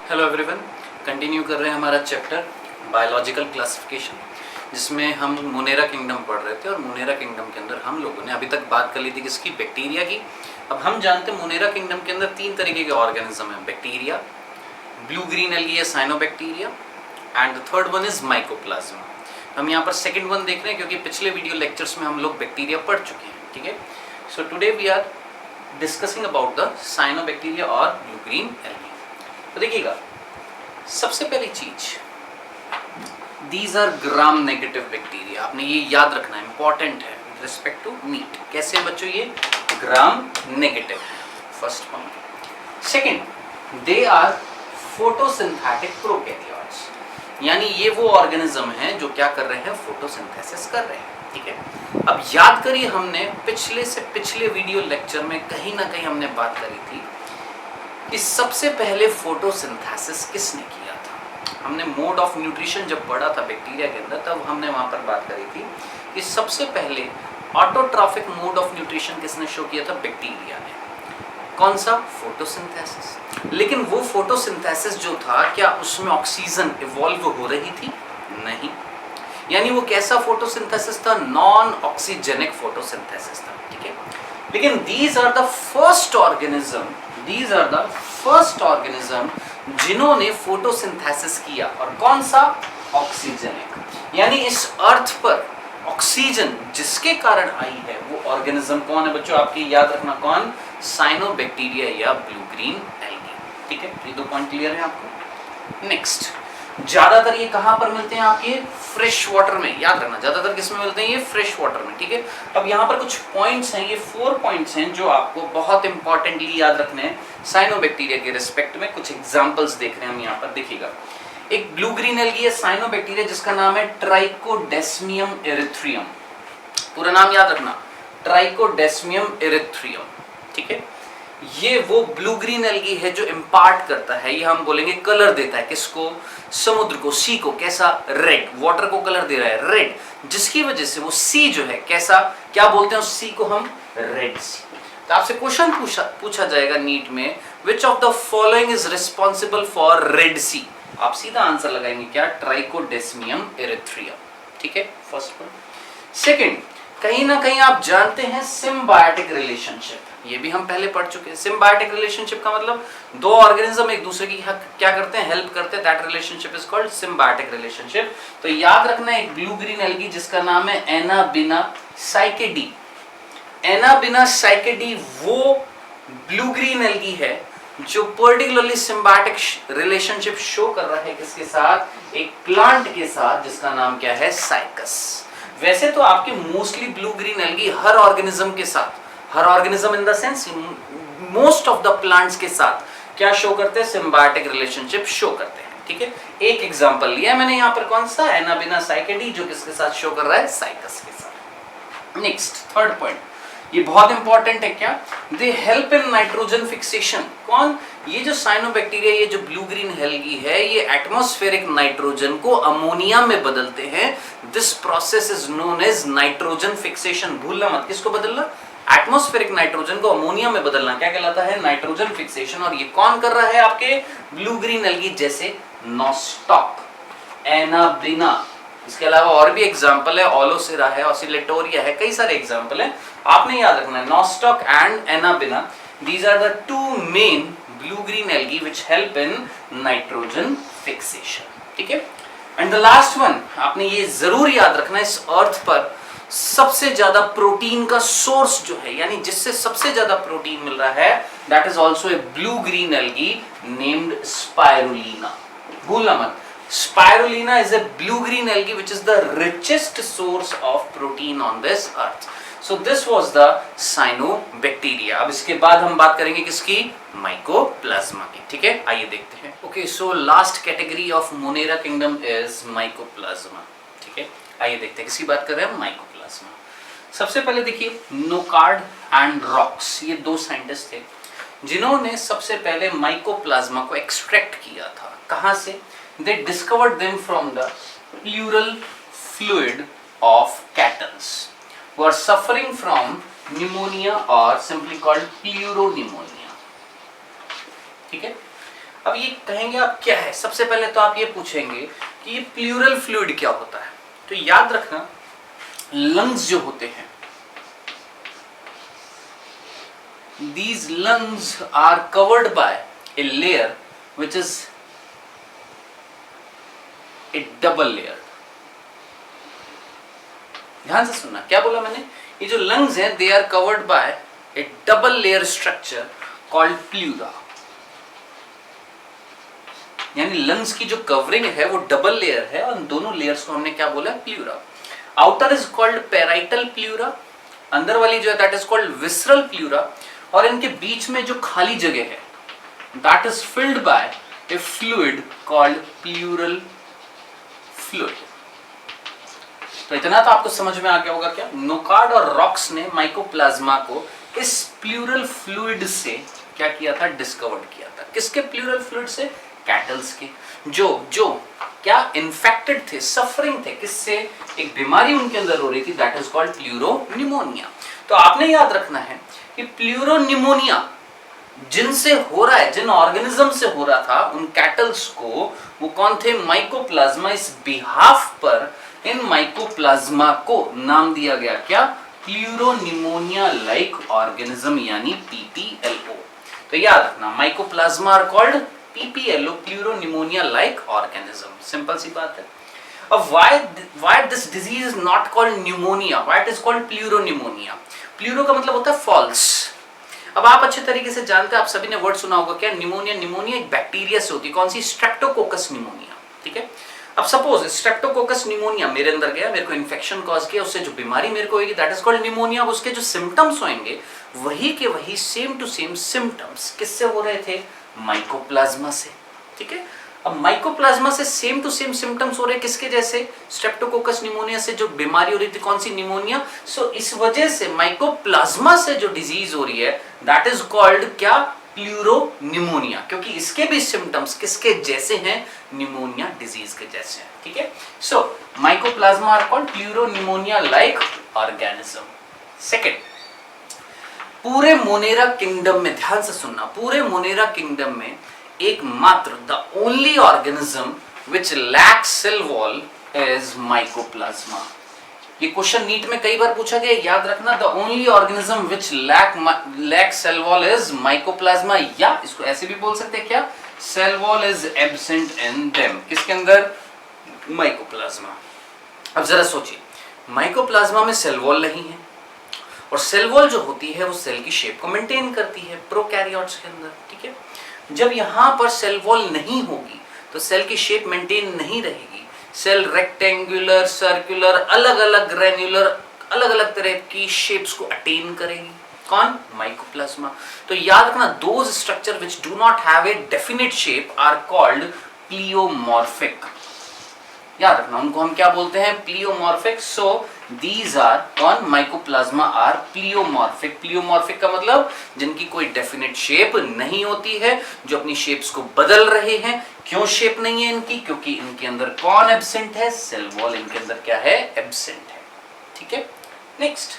Hello everyone, continue कर रहे हैं हमारा चैप्टर बायोलॉजिकल क्लासिफिकेशन, जिसमें हम मोनेरा किंगडम पढ़ रहे थे। और मोनेरा किंगडम के अंदर हम लोगों ने अभी तक बात कर ली थी किसकी, बैक्टीरिया की। अब हम जानते हैं मोनेरा किंगडम के अंदर 3 तरीके के ऑर्गेनिज्म हैं, बैक्टीरिया, ब्लू ग्रीन एल्गी या cyanobacteria, and the third one is mycoplasma. हम यहाँ पर सेकेंड वन देख रहे हैं क्योंकि पिछले वीडियो लेक्चर्स में हम लोग बैक्टीरिया पढ़ चुके हैं। ठीक है, so today we are discussing about the cyanobacteria और ब्लू ग्रीन एल्गी। तो देखिएगा, सबसे पहली चीज, these are gram negative bacteria. आपने ये याद रखना है, इंपॉर्टेंट है विद रिस्पेक्ट टू मीट। कैसे बच्चों, ये ग्राम नेगेटिव है, first point. Second, they are photosynthetic prokaryotes, यानी ये वो ऑर्गेनिज्म हैं जो क्या कर रहे हैं, फोटोसिंथेसिस कर रहे हैं। ठीक है, अब याद करिए, हमने पिछले से पिछले वीडियो लेक्चर में कहीं ना कहीं हमने बात करी थी कि सबसे पहले फोटोसिंथेसिस किसने किया था। हमने मोड ऑफ न्यूट्रिशन जब पढ़ा था बैक्टीरिया के अंदर, तब हमने वहां पर बात करी थी कि सबसे पहले ऑटोट्रॉफिक मोड ऑफ न्यूट्रिशन किसने शो किया था, बैक्टीरिया ने। कौन सा, फोटोसिंथेसिस। लेकिन वो फोटोसिंथेसिस जो था, क्या उसमें ऑक्सीजन इवॉल्व हो रही थी? नहीं। यानी वो कैसा फोटोसिंथेसिस था, नॉन ऑक्सीजेनिक फोटोसिंथेसिस था। ठीक है, लेकिन these are the first organism जिन्होंने फोटोसिंथेसिस किया। और कौन सा, ऑक्सीजनिक। यानी इस अर्थ पर ऑक्सीजन जिसके कारण आई है वो ऑर्गेनिज्म कौन है बच्चों, आपके याद रखना, कौन, साइनोबैक्टीरिया या ब्लू ग्रीन एल्गी। ठीक है, ये 2 पॉइंट क्लियर है आपको। नेक्स्ट, ज्यादातर ये कहां पर मिलते हैं, आपके फ्रेश वाटर में। याद रखना, ज्यादातर किसमें मिलते हैं, ये फ्रेश वाटर में। ठीक है, अब यहाँ पर कुछ पॉइंट्स हैं, ये 4 पॉइंट्स हैं जो आपको बहुत इंपॉर्टेंटली याद रखने हैं साइनोबैक्टीरिया के रिस्पेक्ट में। कुछ एग्जांपल्स देख रहे हैं हम यहाँ पर, देखिएगा। एक ब्लू ग्रीन एल्गी है, साइनोबैक्टीरिया, जिसका नाम है ट्राइकोडेस्मियम एरिथ्रियम। पूरा नाम याद रखना, ट्राइकोडेस्मियम एरिथ्रियम। ठीक है, ये वो ब्लू ग्रीन एल्गी है जो इंपार्ट करता है, ये हम बोलेंगे कलर देता है, किसको, समुद्र को, सी को। कैसा, रेड। वाटर को कलर दे रहा है रेड, जिसकी वजह से वो सी जो है कैसा, क्या बोलते हैं उस सी को हम, रेड सी। तो आपसे क्वेश्चन पूछा जाएगा नीट में, which of the following is responsible for Red Sea. आप सीधा आंसर लगाएंगे क्या, ट्राइकोडेस्मियम एरिथ्रियम। ठीक है, फर्स्ट पॉइंट। सेकंड, कहीं ना कहीं आप जानते हैं सिम्बायोटिक रिलेशनशिप, ये भी हम पहले पढ़ चुके हैं। सिम्बायोटिक रिलेशनशिप का मतलब दो ऑर्गेनिज्म एक दूसरे की क्या करते हैं, हेल्प करते हैं, that relationship is called symbiotic relationship. तो याद रखना, एक ब्लू ग्रीन एल्गी जिसका नाम है एनाबिना साइकेडी। एनाबिना साइकेडी वो ब्लू ग्रीन एल्गी है जो पर्टिकुलरली सिम्बायोटिक रिलेशनशिप शो कर रहा है किसके साथ, एक प्लांट के साथ, जिसका नाम क्या है, साइकस। वैसे तो आपके मोस्टली ब्लू ग्रीन एल्गी हर ऑर्गेनिज्म के साथ, हर organism in the sense most of the plants के साथ क्या शो करते हैं, सिम्बायोटिक रिलेशनशिप शो करते हैं। ठीक है, एक एग्जांपल लिया मैंने यहाँ पर, कौन सा, एनाबिना साइकेडी, जो किसके साथ शो कर रहा है, साइकस के साथ। नेक्स्ट, थर्ड पॉइंट, ये बहुत इंपॉर्टेंट है, क्या, they help in nitrogen fixation. कौन, ये जो साइनोबैक्टीरिया, ये जो ब्लू ग्रीन एल्गी है, ये एटमॉस्फेरिक नाइट्रोजन को अमोनिया में बदलते हैं। This process is known as nitrogen fixation. भूलना मत, किसको बदलना, एटमॉस्फेरिक नाइट्रोजन को अमोनिया में बदलना क्या कहलाता है, नाइट्रोजन फिक्सेशन। और ये कौन कर रहा है, आपके ब्लू ग्रीन एल्गी, जैसे नॉस्टॉक, एनाबिना। इसके अलावा और भी एग्जांपल है, ओलोसेरा है, ऑसिलेटोरिया है, कई सारे एग्जांपल हैं, आपने याद रखना है। Nostoc and Anabaena, these are the 2 main blue green algae which help in nitrogen fixation. ठीक है, एंड द लास्ट वन, आपने ये जरूर याद रखना, इस अर्थ पर सबसे ज्यादा प्रोटीन का सोर्स जो है, यानी जिससे सबसे ज्यादा प्रोटीन मिल रहा है, that is also a blue green algae named spirulina. भूलना मत, spirulina is a blue green algae which is the richest source of protein on this earth. So this was the cyanobacteria. अब इसके बाद हम बात करेंगे किसकी, माइकोप्लाज्मा की। ठीक है, आइए देखते हैं। Okay, so last category of Monera kingdom is mycoplasma. ठीक है, आइए देखते हैं किसकी बात कर रहे हैं, माइकोप्लाज्मा। सबसे पहले देखिए, नोकार्ड एंड रॉक्स, ये 2 साइंटिस्ट थे जिन्होंने सबसे पहले माइकोप्लाज्मा को एक्सट्रैक्ट किया था। कहां से, they discovered them from the pleural fluid of cattle who are suffering from pneumonia or simply called pleuropneumonia. ठीक है। अब ये कहेंगे आप क्या है, सबसे पहले तो आप ये पूछेंगे कि ये प्लूरल फ्लूइड क्या होता है। तो याद रखना, लंग्स जो होते हैं, these lungs are covered by a layer which is a double layer। ध्यान से सुनना, क्या बोला मैंने, ये जो लंग्स हैं they are covered by a double layer structure called pleura। यानी लंग्स की जो कवरिंग है वो डबल लेयर है और दोनों लेयर्स को हमने क्या बोला, pleura. Outer is called parietal pleura, अंदर वाली जो है that is called visceral pleura, और इनके बीच में जो खाली जगह है that is filled by A fluid called pleural fluid. तो इतना तो आपको समझ में आ गया होगा क्या, नोकार्ड और रॉक्स ने माइकोप्लाज्मा को इस प्लूरल फ्लूइड से क्या किया था, डिस्कवर्ड किया था। किसके प्लूरल फ्लूइड से, कैटल्स के, जो क्या इन्फेक्टेड थे, सफरिंग थे, किससे, एक बीमारी उनके अंदर हो रही थी दैट इज कॉल्ड प्लूरोनिमोनिया। तो आपने याद रखना है कि प्लूरोनिमोनिया जिनसे हो रहा है, जिन ऑर्गेनिज्म से हो रहा था उन कैटल्स को, वो कौन थे, माइकोप्लाज्मा। इस बिहाफ पर इन माइकोप्लाज्मा को नाम दिया गया क्या, प्लूरोनिमोनिया लाइक ऑर्गेनिज्म, यानी PPLO। तो याद रखना, mycoplasma are called PPLO, pleuropneumonia like organism. Simple सी बात है। अब why this disease is not called pneumonia, why it is called pleuropneumonia। Pleuro का मतलब होता है फॉल्स। अब आप अच्छे तरीके से जानते हैं, आप सभी ने वर्ड सुना होगा क्या, निमोनिया। निमोनिया एक बैक्टीरिया से होती है, कौन सी, स्ट्रेप्टोकोकस निमोनिया। ठीक है। अब सपोज स्ट्रेप्टोकोकस निमोनिया मेरे अंदर गया, मेरे को इन्फेक्शन कॉज किया, उससे जो बीमारी मेरे को होगी दैट इज कॉल्ड निमोनिया। उसके जो सिम्टम्स होंगे वही के वही सेम टू सेम सिम्टम्स किससे हो रहे थे, माइकोप्लाज्मा से। ठीक है। अब माइकोप्लाज्मा से सेम टू सेम सिम्टम्स हो रहे किसके जैसे, स्ट्रेप्टोकोकस निमोनिया से जो बीमारी हो रही थी, कौन सी, निमोनिया। सो इस वजह से माइकोप्लाज्मा से जो डिजीज हो रही है दैट इज कॉल्ड क्या, प्लूरोनिमोनिया, क्योंकि इसके भी सिम्टम्स किसके जैसे हैं, निमोनिया डिजीज के जैसे हैं। ठीक है। So mycoplasma are called pleuropneumonia like organism. Second, पूरे मोनेरा किंगडम में, ध्यान से सुनना, पूरे मोनेरा किंगडम में एकमात्र the only organism which lacks cell wall is mycoplasma. ये क्वेश्चन नीट में कई बार पूछा गया, याद रखना, the only organism which lack cell wall is mycoplasma, या इसको ऐसे भी बोल सकते हैं क्या, cell wall is absent in them. किसके अंदर, माइकोप्लाज्मा। अब जरा सोचिए, माइकोप्लाज्मा में सेल वॉल नहीं है, और सेल वॉल जो होती है वो सेल की शेप को मेंटेन करती है प्रोकैरियोट्स के अंदर। ठीक है। जब यहां पर सेल वॉल नहीं होगी तो सेल की शेप मेंटेन नहीं रहेगी, सेल रेक्टेंगुलर, सर्कुलर, अलग अलग ग्रेन्युलर, अलग अलग तरह की शेप्स को अटेन करेगी, कौन, माइकोप्लाज्मा। तो याद रखना, those structure which do not have a definite shape are called pleomorphic. याद रखना, उनको हम क्या बोलते हैं, प्लियोमॉर्फिक। सो दीज आर कौन, माइकोप्लाज्मा आर प्लियोमॉर्फिक। प्लियोमॉर्फिक का मतलब जिनकी कोई डेफिनेट शेप नहीं होती है, जो अपनी शेप्स को बदल रहे हैं। क्यों शेप नहीं है इनकी, क्योंकि इनके अंदर कौन एब्सेंट है, सेल वॉल इनके अंदर क्या है, एब्सेंट है। ठीक है। नेक्स्ट,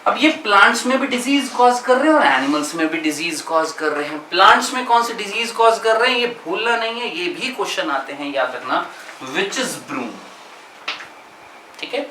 अब ये प्लांट्स में भी डिजीज कॉज कर रहे हैं और एनिमल्स में भी डिजीज कॉज कर रहे हैं। प्लांट्स में कौन सी डिजीज कॉज कर रहे हैं ये भूलना नहीं है, ये भी क्वेश्चन आते हैं, याद रखना, विच इज ब्रूम। ठीक है।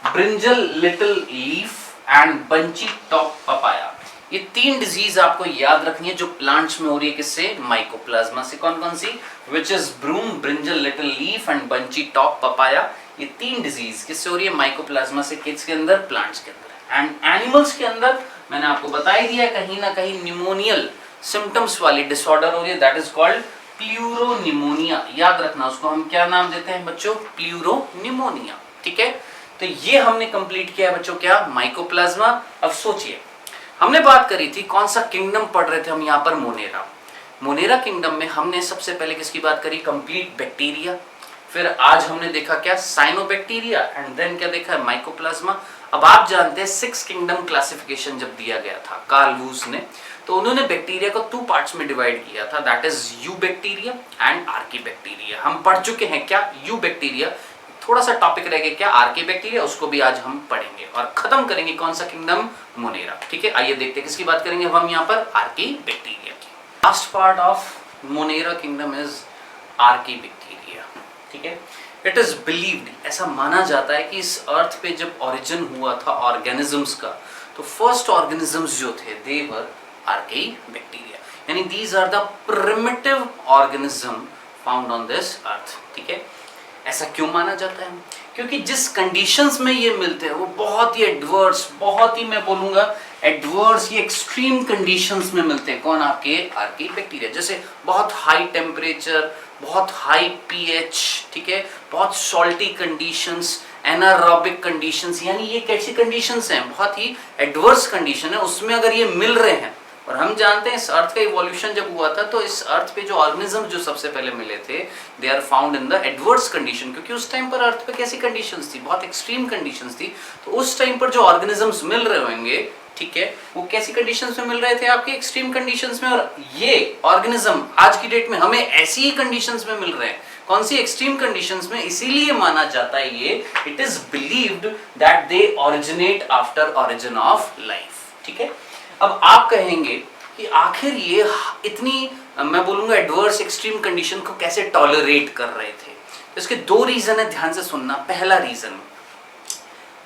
Brinjal little leaf and bunchy top papaya, ये तीन डिजीज आपको याद रखनी है जो प्लांट्स में हो रही है, किससे, माइकोप्लाज्मा से। कौन कौन सी, which is broom, brinjal little leaf and bunchy top papaya. ये तीन डिजीज किससे हो रही है, माइकोप्लाज्मा से। किसके अंदर, प्लांट्स के अंदर। एंड एनिमल्स के अंदर मैंने आपको बता ही दिया, कहीं ना कहीं निमोनियल सिम्टम्स वाली डिसऑर्डर हो रही है दैट इज कॉल्ड प्लूरोनिमोनिया। याद रखना, उसको हम क्या नाम देते हैं बच्चों, प्लूरोनिमोनिया। ठीक है। तो ये हमने कंप्लीट किया है बच्चों, क्या, माइकोप्लाज्मा। अब सोचिए, हमने बात करी थी, कौन सा किंगडम पढ़ रहे थे हम यहाँ पर, मोनेरा। मोनेरा किंगडम में हमने सबसे पहले किसकी बात करी, कंप्लीट बैक्टीरिया। फिर आज हमने देखा क्या, साइनोबैक्टीरिया, एंड देन क्या देखा, माइकोप्लाज्मा। अब आप जानते हैं 6 किंगडम क्लासिफिकेशन जब दिया गया था कार्ल वूस ने, तो उन्होंने बैक्टीरिया को 2 पार्ट्स में डिवाइड किया था, that is you bacteria and Archie bacteria. हम पढ़ चुके हैं क्या, यू बैक्टीरिया। थोड़ा सा टॉपिक रह गया क्या, आर्की बैक्टीरिया, उसको भी आज हम पढ़ेंगे और खत्म करेंगे कौन सा किंगडम, मोनेरा। ठीक है। आइए देखते हैं किसकी बात करेंगे हम यहाँ पर, आर्की बैक्टीरिया की। Last part of Monera kingdom is archaebacteria, ठीक है। इट इज बिलीव्ड, ऐसा माना जाता है कि इस अर्थ पे जब ओरिजिन हुआ था ऑर्गेनिजम्स का, तो फर्स्ट ऑर्गेनिजम्स जो थे दे वर आर्कीबैक्टीरिया, यानी these are the primitive organism found on this earth, ठीक है। ऐसा क्यों माना जाता है? क्योंकि जिस कंडीशंस में ये मिलते हैं वो बहुत ही एडवर्स, बहुत ही मैं बोलूँगा एडवर्स, ये एक्सट्रीम कंडीशंस में मिलते हैं। कौन? आपके आर्कीबैक्टीरिया। जैसे बहुत हाई टेम्परेचर, बहुत हाई पीएच, ठीक है, बहुत सॉल्टी कंडीशंस, एनारोबिक कंडीशंस, यानी ये कैसी कंडीशंस हैं? बहुत ही एडवर्स कंडीशन है, उसमें अगर ये मिल रहे हैं। और हम जानते हैं इस अर्थ का इवोल्यूशन जब हुआ था तो इस अर्थ पे जो ऑर्गेनिज्म जो सबसे पहले मिले थे they are found in the adverse condition, क्योंकि उस टाइम पर अर्थ पे कैसी कंडीशंस थी? बहुत एक्सट्रीम कंडीशंस थी। तो उस टाइम पर जो ऑर्गेनिजम्स मिल रहे होंगे, ठीक है, वो कैसी कंडीशंस में मिल रहे थे? आपके एक्सट्रीम कंडीशंस में। और ये ऑर्गेनिज्म आज की डेट में हमें ऐसी ही कंडीशंस में मिल रहे हैं। कौन सी? एक्सट्रीम कंडीशंस में। इसीलिए माना जाता है ये, it is believed that they originate after origin of life, ठीक है। अब आप कहेंगे कि आखिर ये इतनी मैं बोलूंगा एडवर्स एक्सट्रीम कंडीशन को कैसे टॉलरेट कर रहे थे? तो इसके दो रीजन है, ध्यान से सुनना। पहला रीजन,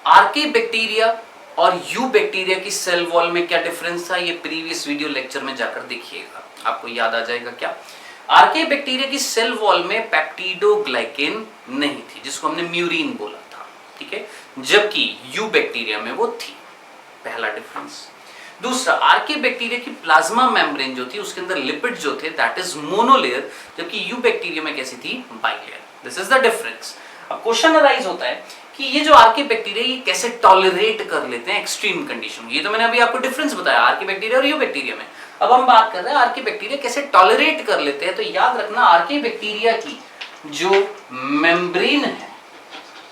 आर्कीबैक्टीरिया और यू बैक्टीरिया की सेल वॉल में क्या डिफरेंस था, ये प्रीवियस वीडियो लेक्चर में जाकर देखिएगा, आपको याद आ जाएगा। क्या? आर्कीबैक्टीरिया की सेल वॉल में पेप्टिडोग्लाइकेन नहीं थी, जिसको हमने म्यूरिन बोला था, ठीक है, जबकि यू बैक्टीरिया में वो थी। पहला डिफरेंस। दूसरा, आर्कीबैक्टीरिया की प्लाज्मा मेम्ब्रेन जो थी उसके अंदर लिपिड जो थे दैट इज मोनोलेयर, जबकि यू बैक्टीरिया में कैसी थी? Bilayer. This is the difference. अब क्वेश्चन अराइज होता है कि ये जो आर्कीबैक्टीरिया ये कैसे टॉलरेट कर लेते हैं एक्सट्रीम कंडीशन। ये तो मैंने अभी आपको डिफरेंस बताया आर्कीबैक्टीरिया और यू बैक्टीरिया में। अब हम बात कर रहे हैं आर्कीबैक्टीरिया कैसे टॉलरेट कर लेते हैं। तो याद रखना, आर्कीबैक्टीरिया की जो मेम्ब्रेन है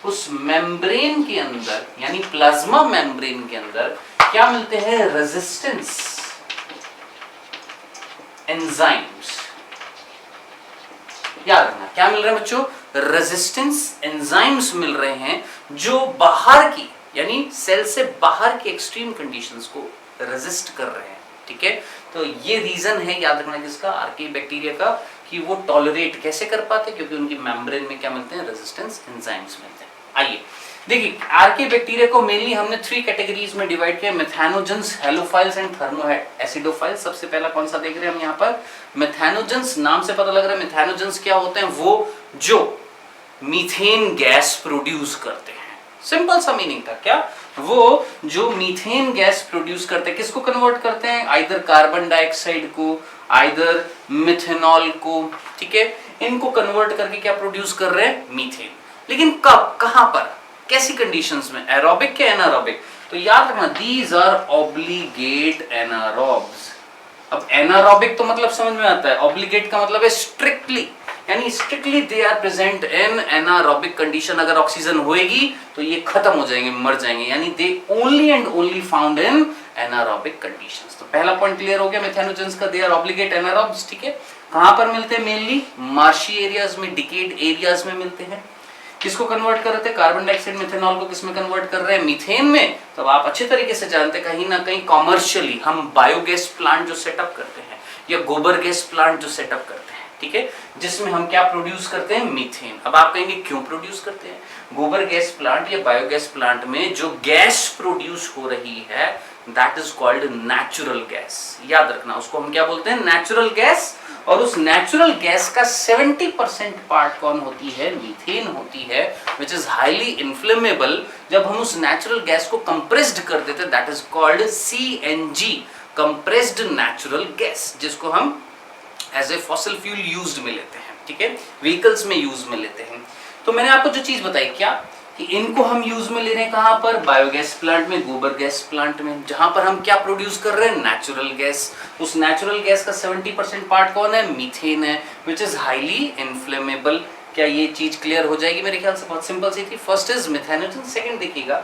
उस मेम्ब्रेन के अंदर, यानी प्लाज्मा मेम्ब्रेन के अंदर क्या मिलते हैं? Resistance enzymes. याद रखना, क्या मिल रहा है बच्चों? रेजिस्टेंस एंजाइम्स मिल रहे हैं जो बाहर की, यानी सेल से बाहर की एक्सट्रीम कंडीशंस को रेजिस्ट कर रहे हैं, ठीक है। तो ये रीजन है, याद रखना, किसका? आर्कीबैक्टीरिया का, कि वो टॉलरेट कैसे कर पाते, क्योंकि उनकी मेम्ब्रेन में क्या मिलते हैं? रेजिस्टेंस एंजाइम्स मिलते हैं। आइए देखिए, आर्कीबैक्टीरिया को मेनली हमने 3 कैटेगरीज में डिवाइड किया, मेथैनोजेंस, हेलोफाइल्स एंड थर्मोएसिडोफाइल्स। सबसे पहला कौन सा देख रहे हैं हम यहाँ पर? मेथैनोजेंस। नाम से पता लग रहा है मेथैनोजेंस क्या होते हैं? वो जो मीथेन गैस प्रोड्यूस करते हैं। सिंपल सा मीनिंग था। क्या? वो जो मीथेन गैस प्रोड्यूस करते हैं, किसको कन्वर्ट करते हैं? आइदर कार्बन डाइऑक्साइड को, आइदर मिथेनॉल को, ठीक है, इनको कन्वर्ट करके क्या प्रोड्यूस कर रहे हैं? मीथेन। लेकिन कब, कहां पर, कैसी कंडीशंस में? एरोबिक के एनारोबिक? तो याद रखना, दीज आर ऑब्लिगेट एनारोब्स। अब एनारोबिक तो मतलब समझ में आता है, ऑब्लिगेट का मतलब है स्ट्रिक्टली, यानी strictly they are present in anaerobic condition. अगर ऑक्सीजन होएगी तो ये खत्म हो जाएंगे, मर जाएंगे, यानी they only and only found in anaerobic conditions. तो पहला पॉइंट क्लियर हो गया मेथैनोजेंस का, दे आर ऑब्लिगेट एनारोब्स, ठीक है। कहां पर मिलते हैं? मेनली मार्शी एरियाज में, डिकेड एरियाज में मिलते हैं। किसको कन्वर्ट कर रहे थे? कार्बन डाइऑक्साइड मिथेनॉल को किसमें कन्वर्ट कर रहे हैं? मीथेन में। तो आप अच्छे तरीके से जानते हैं, कहीं ना कहीं कॉमर्शियली हम बायोगैस प्लांट जो सेटअप करते हैं या गोबर गैस प्लांट जो सेटअप करते हैं, ठीक है, जिसमें हम क्या प्रोड्यूस करते हैं? मीथेन। अब आप कहेंगे क्यों प्रोड्यूस करते हैं? गोबर गैस प्लांट या बायोगैस प्लांट में जो गैस प्रोड्यूस हो रही है that is called natural gas. याद रखना, उसको हम क्या बोलते हैं? Natural gas. और उस नेचुरल गैस का 70% पार्ट कौन होती है? मीथेन होती है, विच इज हाईली इन्फ्लेमेबल। जब हम उस नेचुरल गैस को कंप्रेस्ड कर देते that is called CNG, compressed natural gas, जिसको हम as a fossil fuel used में लेते हैं, ठीक है, व्हीकल्स में यूज में लेते हैं। तो मैंने आपको जो चीज बताई, क्या कि इनको हम यूज में ले रहे हैं कहां पर? बायोगैस प्लांट में, गोबर गैस प्लांट में, जहां पर हम क्या प्रोड्यूस कर रहे हैं? Natural gas. उस नेचुरल गैस का 70% पार्ट कौन है? मीथेन है, विच इज हाईली इन्फ्लेमेबल। क्या ये चीज क्लियर हो जाएगी? मेरे ख्याल से बहुत सिंपल सी थी। फर्स्ट इज मेथैनोजेन, सेकंड देखिएगा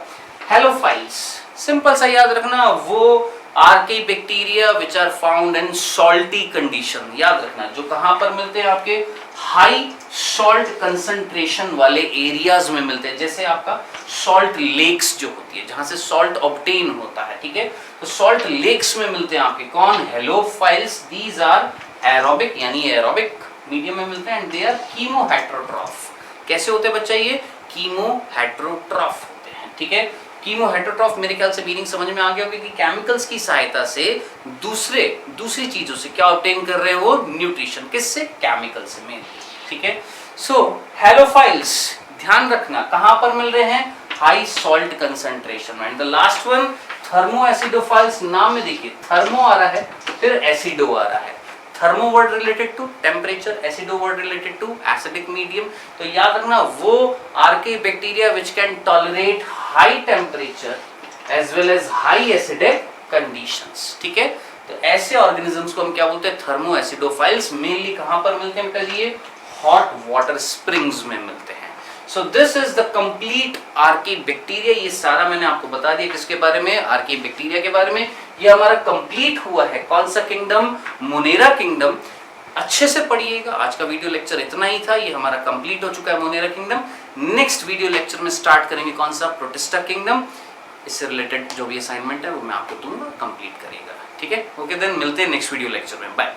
हेलोफाइल्स। सिंपल सा याद रखना, वो archaebacteria which are found in salty condition. याद रखना, जो कहां पर मिलते हैं? आपके हाई सॉल्ट कंसंट्रेशन वाले एरियाज में मिलते हैं, जैसे आपका सॉल्ट लेक्स जो होती है, जहां से सॉल्ट ऑब्टेन होता है, ठीक है, तो सॉल्ट लेक्स में मिलते हैं आपके कौन? हेलोफाइल्स। दीज आर एरोबिक यानी एरोबिक मीडियम में मिलते हैं, and they are chemo heterotroph. कैसे होते हैं बच्चा ये? कीमो हेट्रोट्रॉफ होते हैं, ठीक है। कीमो हेट्रोट्रॉफ मेरे ख्याल से मीनिंग समझ में आ गया होगा कि केमिकल्स की सहायता से दूसरी चीजों से क्या ऑब्टेन कर रहे हैं वो? न्यूट्रिशन। किससे? केमिकल से मेन, ठीक है। सो हैलोफाइल्स ध्यान रखना कहां पर मिल रहे हैं? हाई सॉल्ट कंसंट्रेशन में। And the last one thermo acidophiles, नाम में देखिए थर्मो आ रहा है फिर एसिडो आ रहा है। Thermo word related to temperature, acido word related to acidic medium. तो याद रखना वो archaebacteria which can tolerate high temperature as well as high acidic conditions, ठीक है। तो ऐसे ऑर्गेनिजम्स को हम क्या बोलते हैं? Thermo acidophiles. मेनली कहां पर मिलते हैं बेटा? ये हॉट वाटर स्प्रिंग्स में मिलते हैं। So this is the complete Archie bacteria. ये सारा मैंने आपको बता दिया किसके बारे में? आर्की बैक्टीरिया के बारे में। ये हमारा कंप्लीट हुआ है कौन सा किंगडम? Monera kingdom. अच्छे से पढ़िएगा, आज का वीडियो लेक्चर इतना ही था। ये हमारा कंप्लीट हो चुका है Monera kingdom. Next video lecture में स्टार्ट करेंगे कौन सा? Protista kingdom. इससे रिलेटेड जो भी असाइनमेंट है वो मैं आपको दूंगा, कंप्लीट करिएगा, ठीक है। ओके देन मिलते हैं नेक्स्ट वीडियो लेक्चर में। बाय।